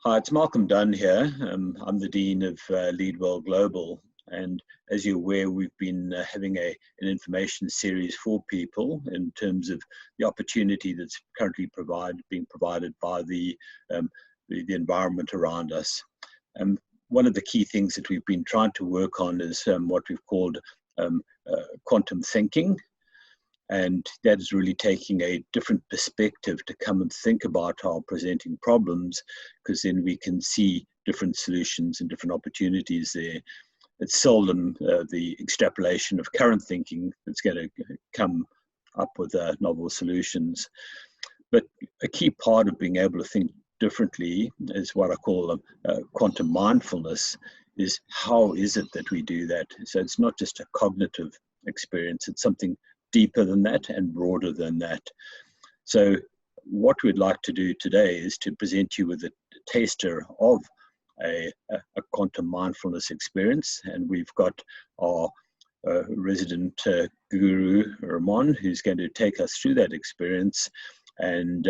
Hi, it's Malcolm Dunn here. I'm the Dean of LeadWell Global. And as you're aware, we've been having an information series for people in terms of the opportunity that's currently being provided by the environment around us. One of the key things that we've been trying to work on is what we've called quantum thinking. And that is really taking a different perspective to come and think about our presenting problems, because then we can see different solutions and different opportunities there. It's seldom the extrapolation of current thinking that's going to come up with novel solutions. But a key part of being able to think differently is what I call quantum mindfulness, is how is it that we do that? So it's not just a cognitive experience, it's something deeper than that and broader than that. So what we'd like to do today is to present you with a taster of a quantum mindfulness experience. And we've got our resident guru, Raamon, who's going to take us through that experience. And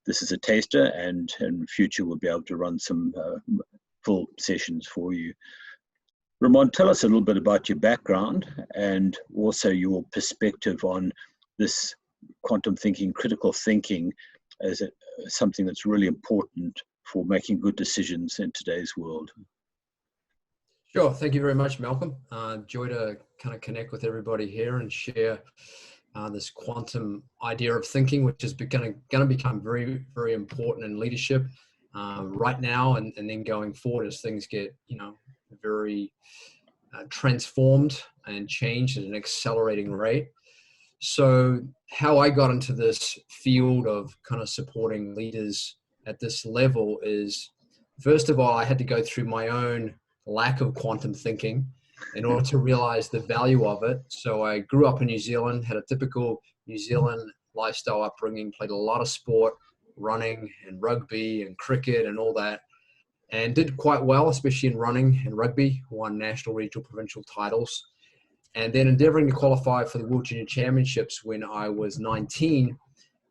this is a taster, and in future we'll be able to run some full sessions for you. Raamon, tell us a little bit about your background and also your perspective on this quantum thinking, critical thinking, as something that's really important for making good decisions in today's world. Sure. Thank you very much, Malcolm. Joy to kind of connect with everybody here and share this quantum idea of thinking, which is going to become very, very important in leadership right now and then going forward as things get, very transformed and changed at an accelerating rate. So how I got into this field of kind of supporting leaders at this level is, first of all, I had to go through my own lack of quantum thinking in order to realize the value of it. So I grew up in New Zealand, had a typical New Zealand lifestyle upbringing, played a lot of sport, running and rugby and cricket and all that, and did quite well, especially in running and rugby, won national, regional, provincial titles. And then endeavoring to qualify for the World Junior Championships when I was 19,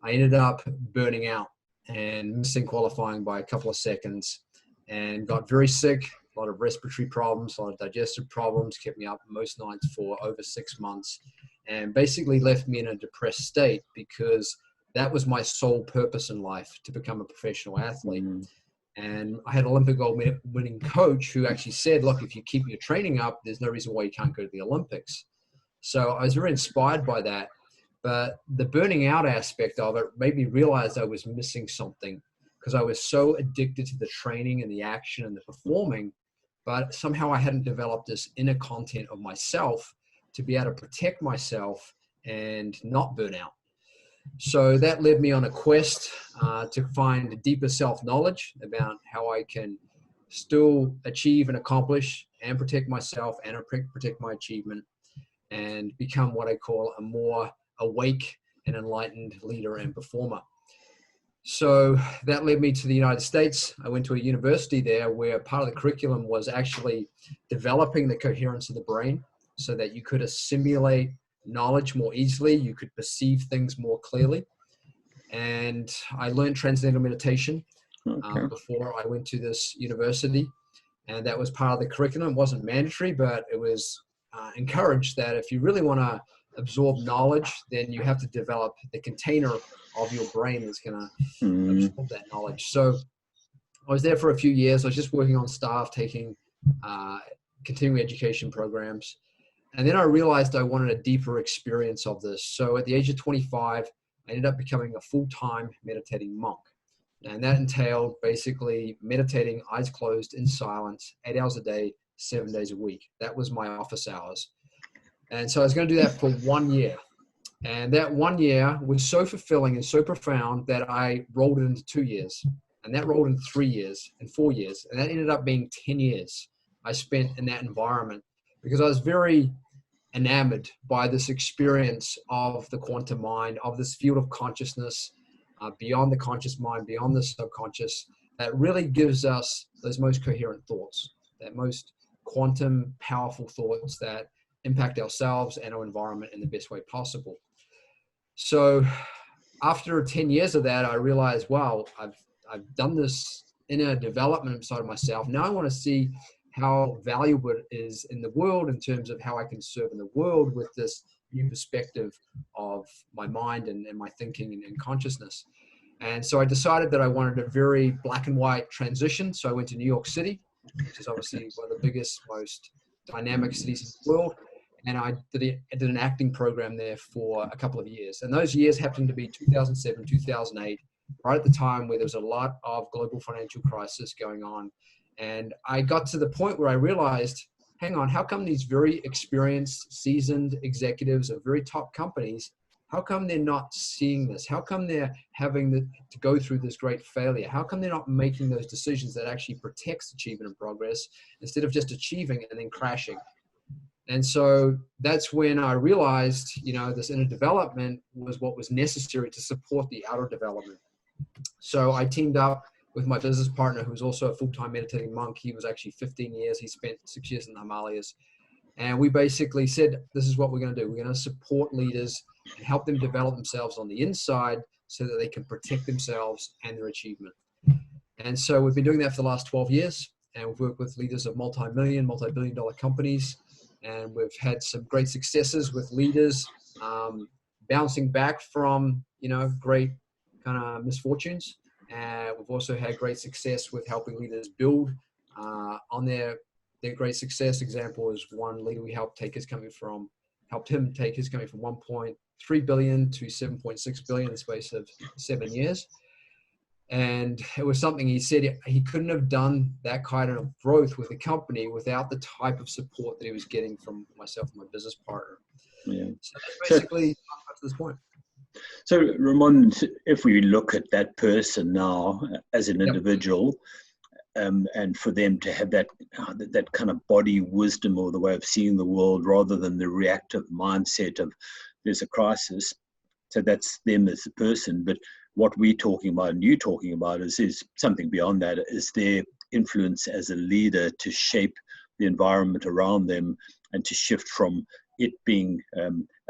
I ended up burning out and missing qualifying by a couple of seconds and got very sick, a lot of respiratory problems, a lot of digestive problems, kept me up most nights for over 6 months, and basically left me in a depressed state because that was my sole purpose in life, to become a professional athlete. And I had an Olympic gold winning coach who actually said, look, if you keep your training up, there's no reason why you can't go to the Olympics. So I was very inspired by that. But the burning out aspect of it made me realize I was missing something, because I was so addicted to the training and the action and the performing, but somehow I hadn't developed this inner content of myself to be able to protect myself and not burn out. So that led me on a quest to find deeper self-knowledge about how I can still achieve and accomplish and protect myself and protect my achievement and become what I call a more awake and enlightened leader and performer. So that led me to the United States. I went to a university there where part of the curriculum was actually developing the coherence of the brain so that you could assimilate knowledge more easily, you could perceive things more clearly. And I learned transcendental meditation before I went to this university. And that was part of the curriculum. It wasn't mandatory, but it was encouraged that if you really want to absorb knowledge, then you have to develop the container of your brain that's going to absorb that knowledge. So I was there for a few years. I was just working on staff, taking continuing education programs. And then I realized I wanted a deeper experience of this. So at the age of 25, I ended up becoming a full-time meditating monk. And that entailed basically meditating, eyes closed, in silence, 8 hours a day, 7 days a week. That was my office hours. And so I was going to do that for 1 year. And that 1 year was so fulfilling and so profound that I rolled it into 2 years. And that rolled into 3 years and 4 years. And that ended up being 10 years I spent in that environment, because I was very enamored by this experience of the quantum mind, of this field of consciousness, beyond the conscious mind, beyond the subconscious, that really gives us those most coherent thoughts, that most quantum powerful thoughts that impact ourselves and our environment in the best way possible. So after 10 years of that, I realized, wow, I've done this inner development side of myself. Now I want to see how valuable it is in the world in terms of how I can serve in the world with this new perspective of my mind and my thinking and consciousness. And so I decided that I wanted a very black and white transition. So I went to New York City, which is obviously one of the biggest, most dynamic cities in the world. And I did an acting program there for a couple of years. And those years happened to be 2007, 2008, right at the time where there was a lot of global financial crisis going on. And I got to the point where I realized, hang on, how come these very experienced, seasoned executives of very top companies, how come they're not seeing this? How come they're having to go through this great failure? How come they're not making those decisions that actually protects achievement and progress instead of just achieving and then crashing? And so that's when I realized, this inner development was what was necessary to support the outer development. So I teamed up with my business partner, who's also a full-time meditating monk. He was actually 15 years. He spent 6 years in the Himalayas. And we basically said, this is what we're going to do. We're going to support leaders and help them develop themselves on the inside so that they can protect themselves and their achievement. And so we've been doing that for the last 12 years. And we've worked with leaders of multi-billion dollar companies. And we've had some great successes with leaders bouncing back from, great kind of misfortunes. And we've also had great success with helping leaders build on their great success. Example is one leader we helped him take his company from 1.3 billion to 7.6 billion in the space of 7 years. And it was something he said he couldn't have done that kind of growth with the company without the type of support that he was getting from myself and my business partner. Yeah. So that's basically up to this point. So Raamon, if we look at that person now as an individual, and for them to have that kind of body wisdom or the way of seeing the world rather than the reactive mindset of there's a crisis, so that's them as a person. But what we're talking about and you're talking about is something beyond that, is their influence as a leader to shape the environment around them and to shift from it being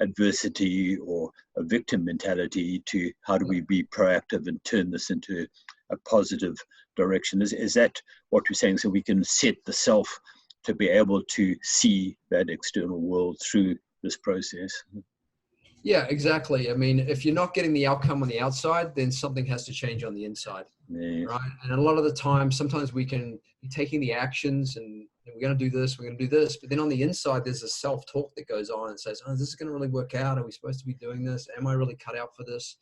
adversity or a victim mentality to how do we be proactive and turn this into a positive direction. Is that what we're saying? So we can set the self to be able to see that external world through this process. Yeah, exactly. I mean, if you're not getting the outcome on the outside, then something has to change on the inside, right? And a lot of the time, sometimes we can be taking the actions and we're going to do this, we're going to do this. But then on the inside, there's a self-talk that goes on and says, oh, is this going to really work out? Are we supposed to be doing this? Am I really cut out for this?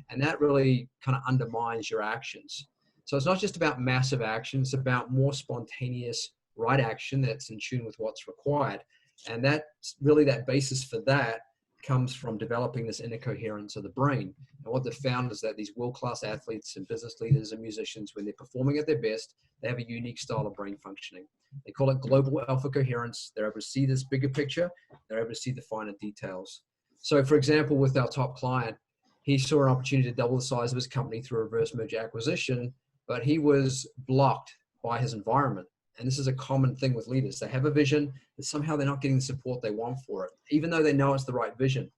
And that really kind of undermines your actions. So it's not just about massive action. It's about more spontaneous right action that's in tune with what's required. And that's really that basis for that comes from developing this inner coherence of the brain. And what they've found is that these world-class athletes and business leaders and musicians, when they're performing at their best, they have a unique style of brain functioning. They call it global alpha coherence. They're able to see this bigger picture. They're able to see the finer details. So for example, with our top client, he saw an opportunity to double the size of his company through a reverse merger acquisition, but he was blocked by his environment. And this is a common thing with leaders. They have a vision, but somehow they're not getting the support they want for it, even though they know it's the right vision.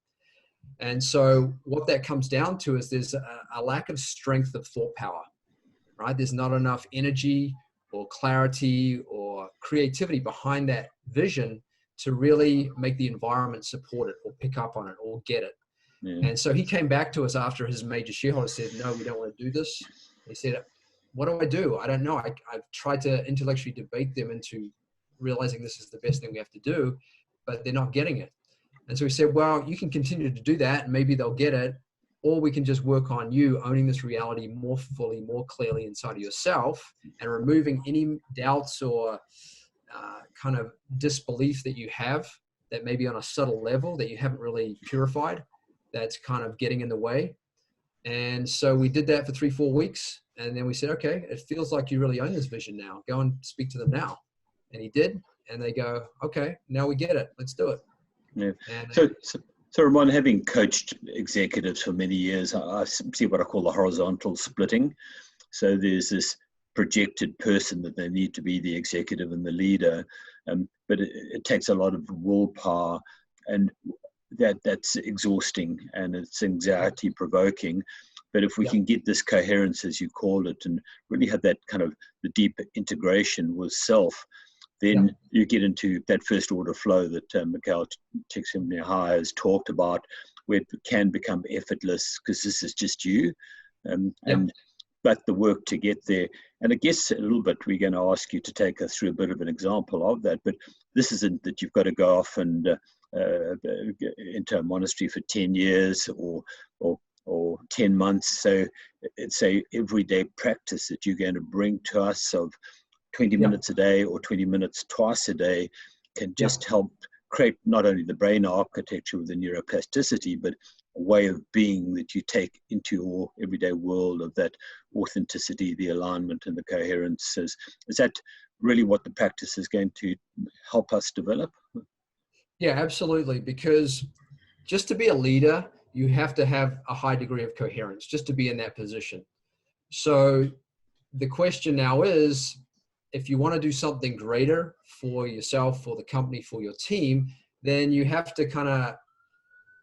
And so what that comes down to is there's a lack of strength of thought power, right? There's not enough energy or clarity or creativity behind that vision to really make the environment support it or pick up on it or get it. Yeah. And so he came back to us after his major shareholder said, no, we don't want to do this. He said, what do? I don't know. I've tried to intellectually debate them into realizing this is the best thing we have to do, but they're not getting it. And so we said, well, you can continue to do that and maybe they'll get it, or we can just work on you owning this reality more fully, more clearly inside of yourself and removing any doubts or kind of disbelief that you have that may be on a subtle level that you haven't really purified, that's kind of getting in the way. And so we did that for 3-4 weeks. And then we said, okay, it feels like you really own this vision now. Go and speak to them now. And he did. And they go, okay, now we get it. Let's do it. Yeah. So Raamon, having coached executives for many years, I see what I call the horizontal splitting. So there's this projected person that they need to be the executive and the leader. But it takes a lot of willpower, and that's exhausting and it's anxiety provoking. But if we Yeah. can get this coherence, as you call it, and really have that kind of the deep integration with self, then you get into that first order flow that Mikhail Csikszentmihalyi has talked about, where it can become effortless because this is just you. But the work to get there, and I guess a little bit we're going to ask you to take us through a bit of an example of that, but this isn't that you've got to go off and into a monastery for 10 years or 10 months. So it's a everyday practice that you're going to bring to us of 20 minutes a day or 20 minutes twice a day can just help create not only the brain architecture with the neuroplasticity, but a way of being that you take into your everyday world of that authenticity, the alignment and the coherence. Is that really what the practice is going to help us develop? Yeah, absolutely. Because just to be a leader, you have to have a high degree of coherence just to be in that position. So the question now is, if you want to do something greater for yourself, for the company, for your team, then you have to kind of,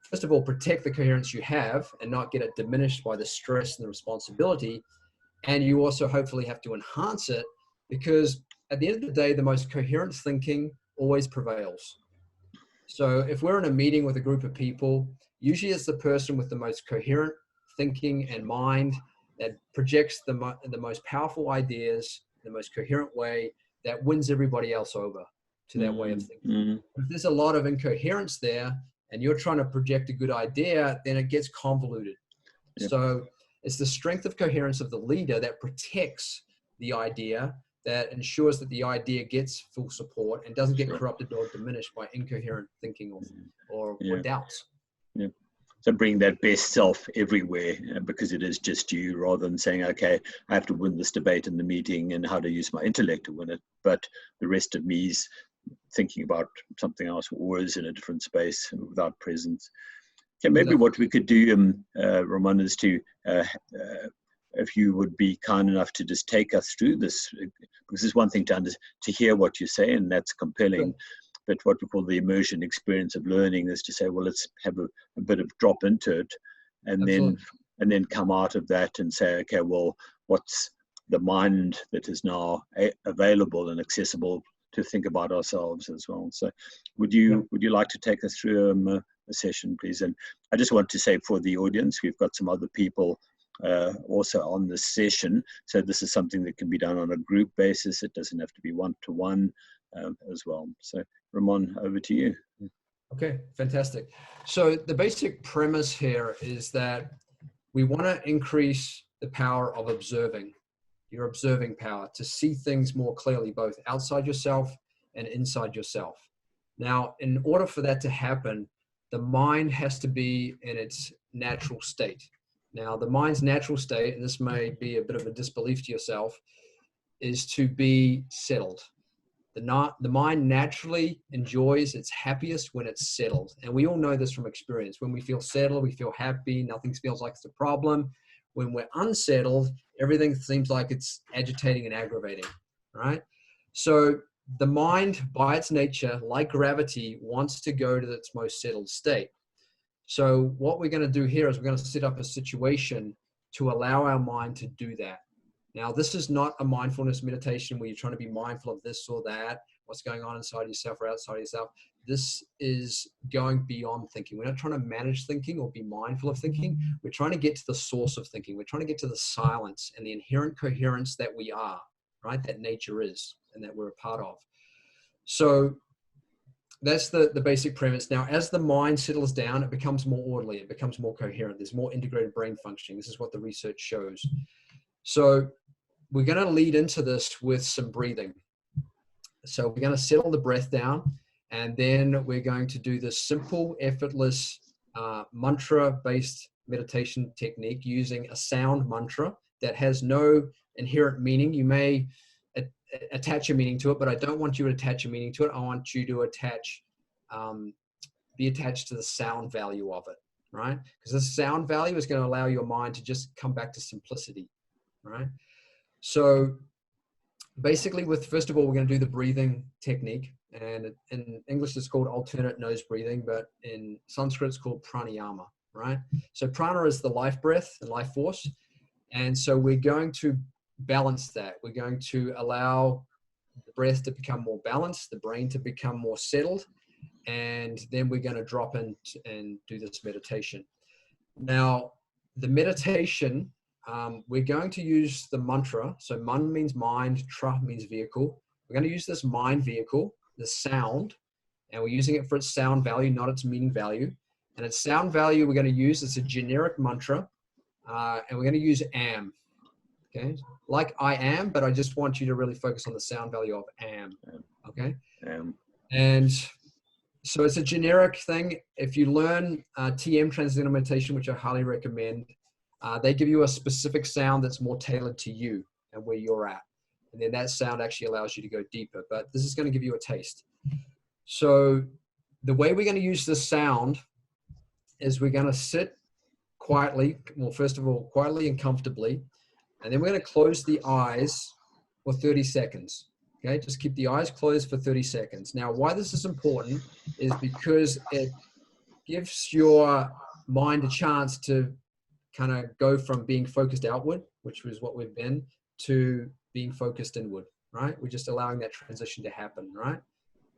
first of all, protect the coherence you have and not get it diminished by the stress and the responsibility. And you also hopefully have to enhance it, because at the end of the day, the most coherent thinking always prevails. So if we're in a meeting with a group of people, usually it's the person with the most coherent thinking and mind that projects the most powerful ideas, the most coherent way, that wins everybody else over to that way of thinking. If there's a lot of incoherence there and you're trying to project a good idea, then it gets convoluted. So it's the strength of coherence of the leader that protects the idea, that ensures that the idea gets full support and doesn't get corrupted or diminished by incoherent thinking or doubts. So bring that best self everywhere, because it is just you, rather than saying, okay, I have to win this debate in the meeting and how to use my intellect to win it. But the rest of me is thinking about something else, or is in a different space without presence. Okay, maybe what we could do, Raamon, is to, if you would be kind enough to just take us through this, because it's one thing to hear what you say, and that's compelling. But what we call the immersion experience of learning is to say, well, let's have a bit of drop into it, and then come out of that and say, okay, well, what's the mind that is now available and accessible to think about ourselves as well. So would you like to take us through a session, please? And I just want to say for the audience, we've got some other people also on this session. So this is something that can be done on a group basis. It doesn't have to be one-to-one as well. So Raamon, over to you. Okay, fantastic. So the basic premise here is that we want to increase the power of observing, your observing power, to see things more clearly, both outside yourself and inside yourself. Now, in order for that to happen, the mind has to be in its natural state. Now, the mind's natural state, and this may be a bit of a disbelief to yourself, is to be settled. The mind naturally enjoys its happiest when it's settled. And we all know this from experience. When we feel settled, we feel happy, nothing feels like it's a problem. When we're unsettled, everything seems like it's agitating and aggravating, right? So the mind, by its nature, like gravity, wants to go to its most settled state. So what we're going to do here is we're going to set up a situation to allow our mind to do that. Now, this is not a mindfulness meditation where you're trying to be mindful of this or that, what's going on inside yourself or outside yourself. This is going beyond thinking. We're not trying to manage thinking or be mindful of thinking. We're trying to get to the source of thinking. We're trying to get to the silence and the inherent coherence that we are, right? That nature is and that we're a part of. So that's the basic premise. Now, as the mind settles down, it becomes more orderly. It becomes more coherent. There's more integrated brain functioning. This is what the research shows. So we're going to lead into this with some breathing. So we're going to settle the breath down, and then we're going to do this simple, effortless, mantra-based meditation technique using a sound mantra that has no inherent meaning. You may attach a meaning to it, but I don't want you to attach a meaning to it. I want you to be attached to the sound value of it, right? Because the sound value is going to allow your mind to just come back to simplicity, right? So basically, first of all, we're going to do the breathing technique, and in English it's called alternate nose breathing, but in Sanskrit it's called pranayama. right? So prana is the life breath and life force. And so we're going to balance that. We're going to allow the breath to become more balanced, the brain to become more settled, and then we're going to drop in and do this meditation. Now, the meditation, we're going to use the mantra. So man means mind, tra means vehicle. We're going to use this mind vehicle, the sound, and we're using it for its sound value, not its meaning value. And its sound value we're going to use, it's a generic mantra, and we're going to use am. Okay, like I am, but I just want you to really focus on the sound value of am. Okay, and so it's a generic thing. If you learn TM, Transcendental Meditation, which I highly recommend, they give you a specific sound that's more tailored to you and where you're at. And then that sound actually allows you to go deeper. But this is going to give you a taste. So the way we're going to use this sound is we're going to sit quietly. Well, first of all, quietly and comfortably. And then we're going to close the eyes for 30 seconds. Okay, just keep the eyes closed for 30 seconds. Now, why this is important is because it gives your mind a chance to kind of go from being focused outward, which was what we've been, to being focused inward, right? We're just allowing that transition to happen, right?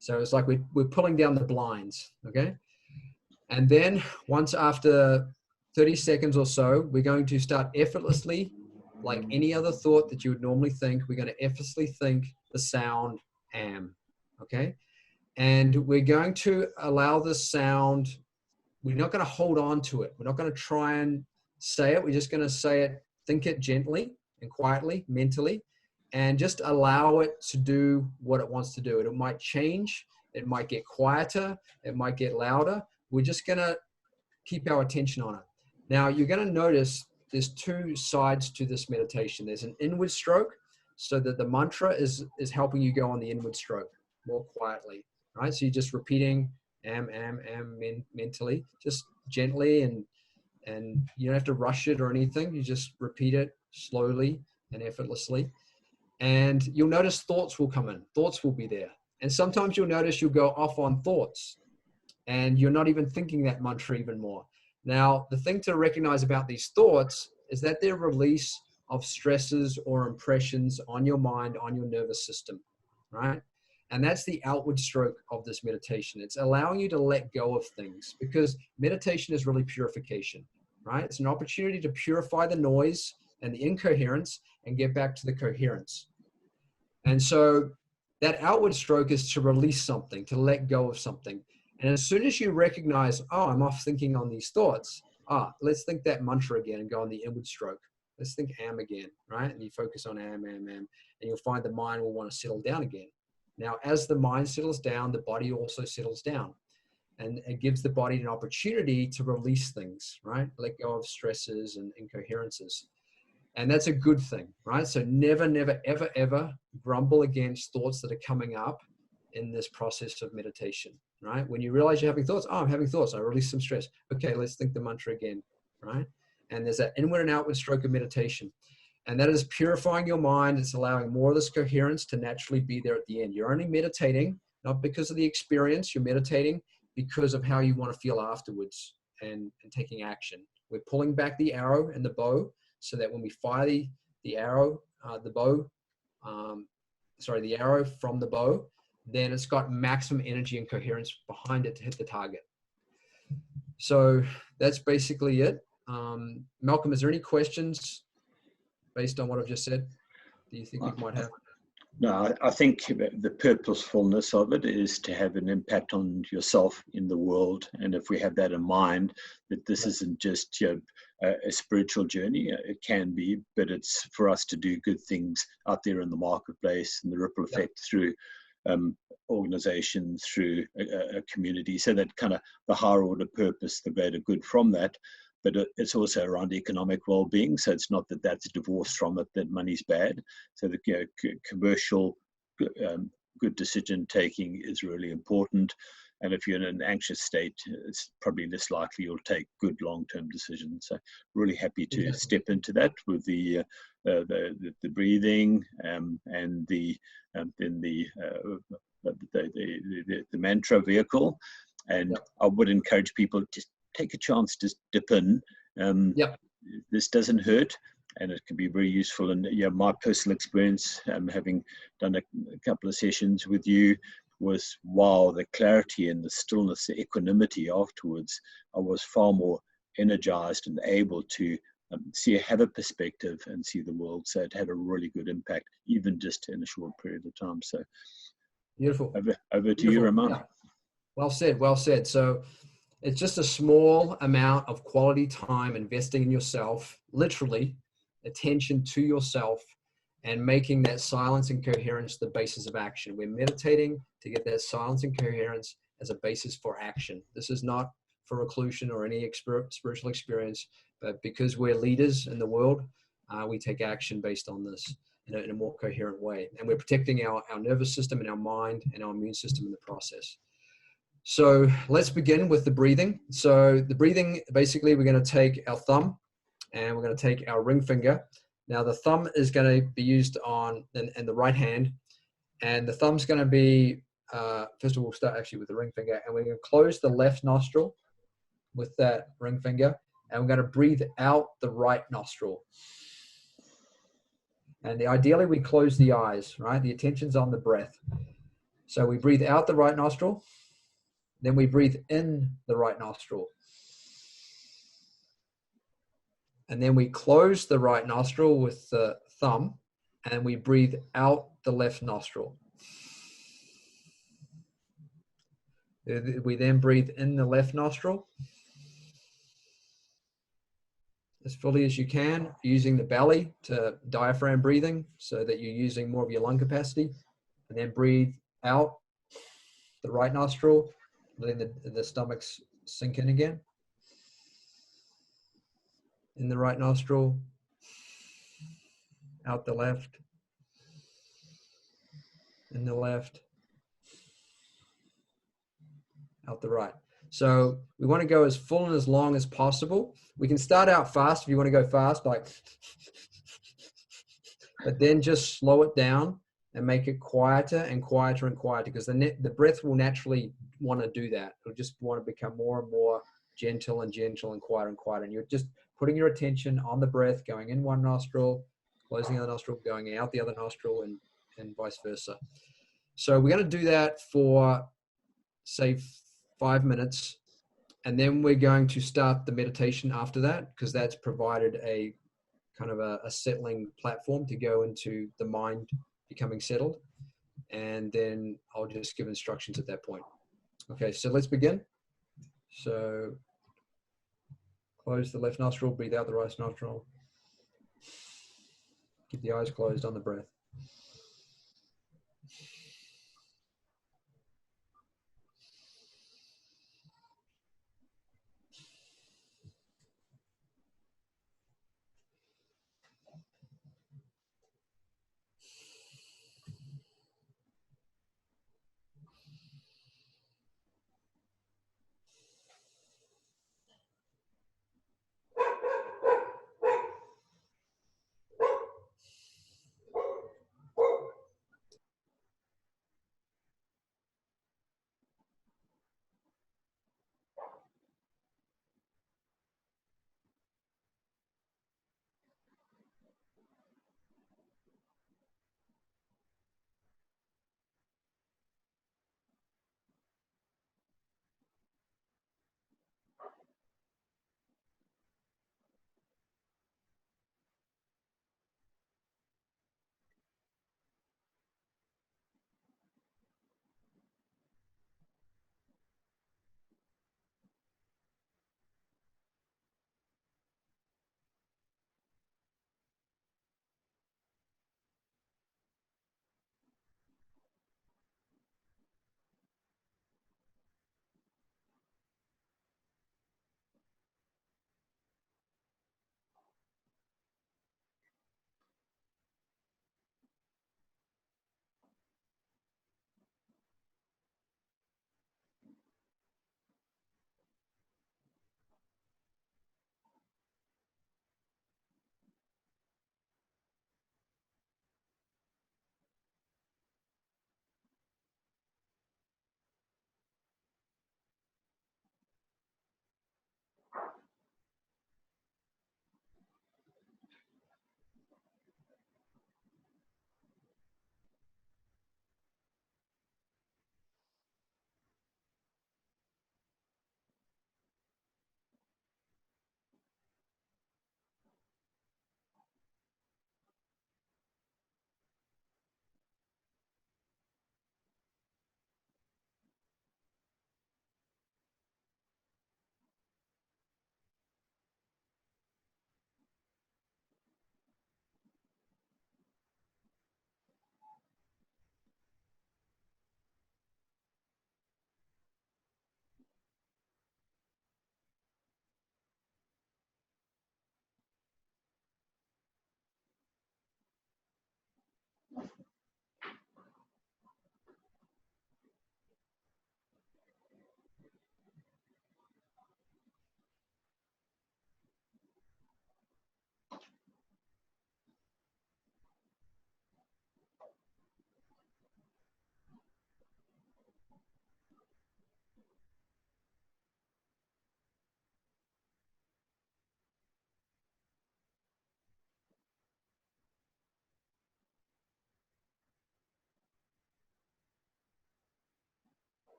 So it's like we're pulling down the blinds, okay? And then once after 30 seconds or so, we're going to start effortlessly, like any other thought that you would normally think, we're going to effortlessly think the sound am, okay? And we're going to allow the sound, we're not going to hold on to it. We're not going to try and say it. We're just going to say it, think it gently and quietly, mentally, and just allow it to do what it wants to do. It might change. It might get quieter. It might get louder. We're just going to keep our attention on it. Now, you're going to notice there's two sides to this meditation. There's an inward stroke, so that the mantra is helping you go on the inward stroke more quietly, right? So you're just repeating am mentally, just gently, and you don't have to rush it or anything. You just repeat it slowly and effortlessly. And you'll notice thoughts will come in. Thoughts will be there. And sometimes you'll notice you'll go off on thoughts and you're not even thinking that mantra even more. Now, the thing to recognize about these thoughts is that they're release of stresses or impressions on your mind, on your nervous system, right? And that's the outward stroke of this meditation. It's allowing you to let go of things, because meditation is really purification, right? It's an opportunity to purify the noise and the incoherence and get back to the coherence. And so that outward stroke is to release something, to let go of something. And as soon as you recognize, oh, I'm off thinking on these thoughts, let's think that mantra again and go on the inward stroke. Let's think am again, right? And you focus on am, and you'll find the mind will want to settle down again. Now, as the mind settles down, the body also settles down. And it gives the body an opportunity to release things, right? Let go of stresses and incoherences. And that's a good thing, right? So never, never, ever, ever grumble against thoughts that are coming up in this process of meditation, right? When you realize you're having thoughts, I'm having thoughts, I release some stress. Okay, let's think the mantra again, right? And there's that inward and outward stroke of meditation. And that is purifying your mind. It's allowing more of this coherence to naturally be there at the end. You're only meditating, not because of the experience, you're meditating because of how you want to feel afterwards and taking action. We're pulling back the arrow and the bow so that when we fire the arrow, the arrow from the bow, then it's got maximum energy and coherence behind it to hit the target. So that's basically it. Malcolm, is there any questions based on what I've just said do you think you might have? No, I think the purposefulness of it is to have an impact on yourself in the world. And if we have that in mind, that this isn't just a spiritual journey, it can be, but it's for us to do good things out there in the marketplace and the ripple effect through organization, through a community. So that kind of the higher order purpose, the greater good from that. But it's also around economic well-being. So it's not that that's divorced from it, that money's bad. So the commercial good decision taking is really important. And if you're in an anxious state, it's probably less likely you'll take good long-term decisions. So really happy to step into that with the breathing and then the mantra vehicle. And I would encourage people to take a chance to dip in. Yep. This doesn't hurt, and it can be very useful. And yeah, my personal experience, having done a couple of sessions with you, was wow, the clarity and the stillness, the equanimity afterwards. I was far more energized and able to have a perspective and see the world. So it had a really good impact, even just in a short period of time. So Beautiful. Over to you, Raamon. Yeah. Well said. Well said. So it's just a small amount of quality time investing in yourself, literally attention to yourself, and making that silence and coherence the basis of action. We're meditating to get that silence and coherence as a basis for action. This is not for reclusion or any spiritual experience, but because we're leaders in the world, we take action based on this in a more coherent way. And we're protecting our nervous system and our mind and our immune system in the process. So let's begin with the breathing. So the breathing, basically, we're going to take our thumb and we're going to take our ring finger. Now the thumb is going to be used on in the right hand, and the thumb's going to be, first of all, we'll start actually with the ring finger, and we're going to close the left nostril with that ring finger, and we're going to breathe out the right nostril. And ideally we close the eyes, right? The attention's on the breath. So we breathe out the right nostril, then we breathe in the right nostril. And then we close the right nostril with the thumb, and we breathe out the left nostril. We then breathe in the left nostril as fully as you can, using the belly to diaphragm breathing so that you're using more of your lung capacity. And then breathe out the right nostril, letting the stomach sink in again. In the right nostril, out the left, in the left, out the right. So we want to go as full and as long as possible. We can start out fast if you want to go fast, like, but then just slow it down and make it quieter and quieter and quieter, because the breath will naturally want to do that. It'll just want to become more and more gentle and quieter and quieter. And you're just putting your attention on the breath, going in one nostril, closing the other nostril, going out the other nostril, and vice versa. So we're going to do that for, say, 5 minutes. And then we're going to start the meditation after that, because that's provided a kind of a settling platform to go into the mind becoming settled. And then I'll just give instructions at that point. Okay, so let's begin. So close the left nostril, breathe out the right nostril. Keep the eyes closed on the breath.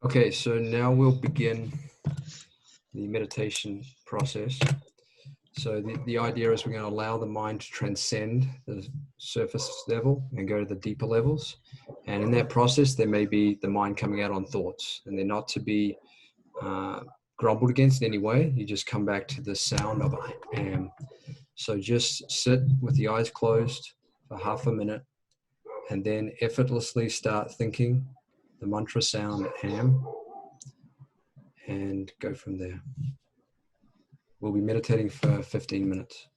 Okay, so now we'll begin the meditation process. So the idea is we're going to allow the mind to transcend the surface level and go to the deeper levels. And in that process, there may be the mind coming out on thoughts, and they're not to be grumbled against in any way. You just come back to the sound of I am. So just sit with the eyes closed for half a minute, and then effortlessly start thinking the mantra sound am, and go from there. We'll be meditating for 15 minutes.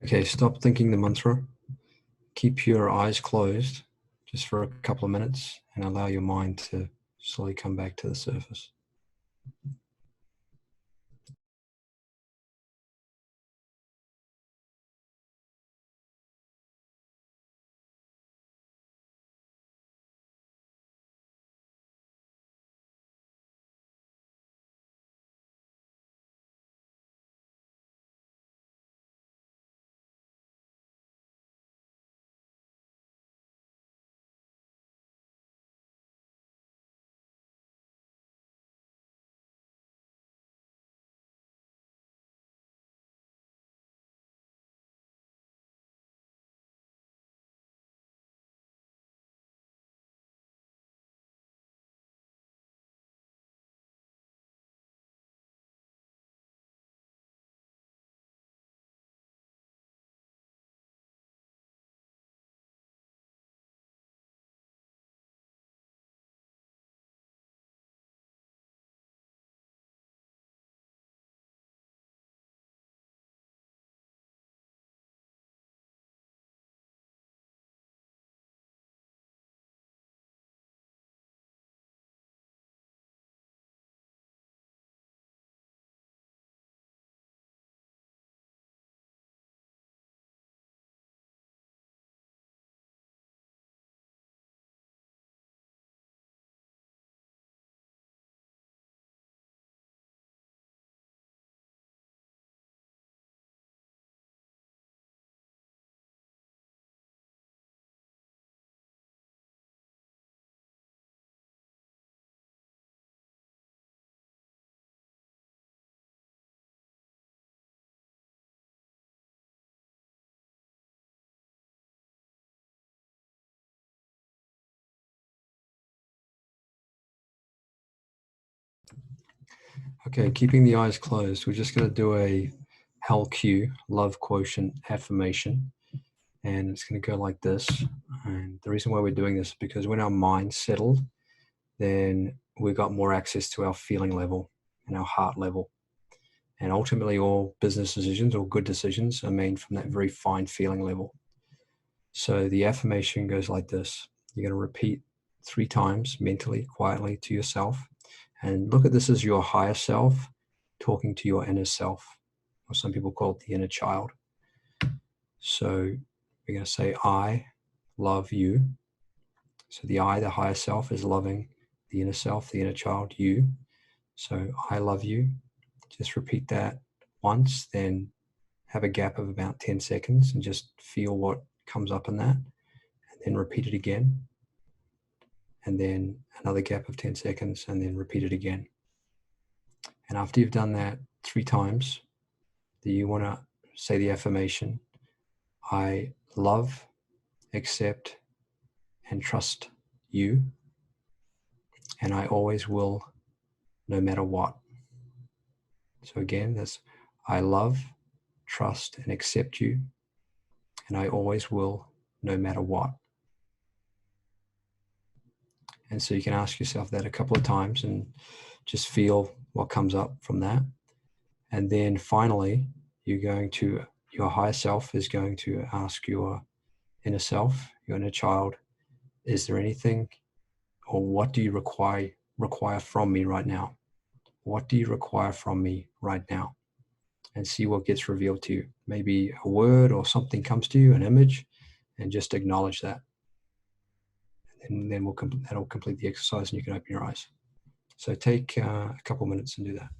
Okay, stop thinking the mantra. Keep your eyes closed just for a couple of minutes and allow your mind to slowly come back to the surface. Okay, keeping the eyes closed, we're just going to do a HALQ, love quotient affirmation. And it's going to go like this. And the reason why we're doing this is because when our mind's settled, then we've got more access to our feeling level and our heart level. And ultimately, all business decisions or good decisions are made from that very fine feeling level. So the affirmation goes like this. You're going to repeat 3 times mentally, quietly to yourself. And look at this as your higher self talking to your inner self, or some people call it the inner child. So we're going to say, I love you. So the I, the higher self, is loving the inner self, the inner child, you. So I love you. Just repeat that once, then have a gap of about 10 seconds and just feel what comes up in that. And then repeat it again. And then another gap of 10 seconds and then repeat it again. And after you've done that 3 times, you want to say the affirmation, I love, accept, and trust you. And I always will, no matter what. So again, that's I love, trust, and accept you. And I always will, no matter what. And so you can ask yourself that a couple of times and just feel what comes up from that. And then finally, your higher self is going to ask your inner self, your inner child, is there anything or what do you require from me right now? What do you require from me right now? And see what gets revealed to you. Maybe a word or something comes to you, an image, and just acknowledge that. And then that'll complete the exercise and you can open your eyes. So take a couple minutes and do that.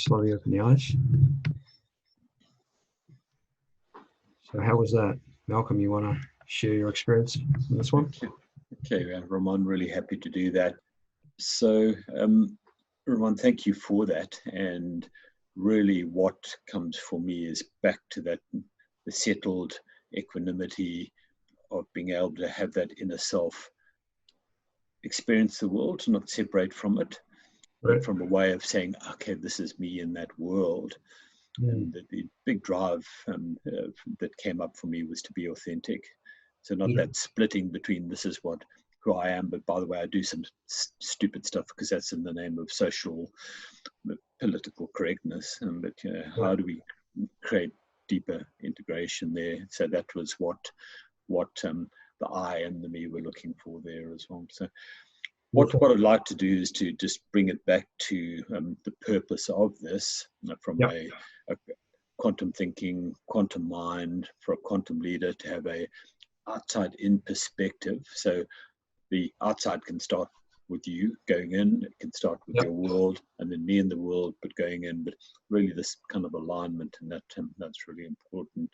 slowly open the eyes. So how was that? Malcolm, you want to share your experience in this one? Okay, Raamon, really happy to do that. So, Raamon, thank you for that. And really what comes for me is back to that, the settled equanimity of being able to have that inner self experience the world, not separate from it, but from a way of saying, okay, this is me in that world. And the big drive that came up for me was to be authentic. So not that splitting between this is who I am, but by the way, I do some stupid stuff because that's in the name of social, political correctness. But how do we create deeper integration there? So that was what the I and the me were looking for there as well. So what I'd like to do is to just bring it back to the purpose of this from a quantum thinking, quantum mind, for a quantum leader to have a outside in perspective. So the outside can start with you going in, it can start with your world, and then me in the world, but going in, but really this kind of alignment, and that's really important.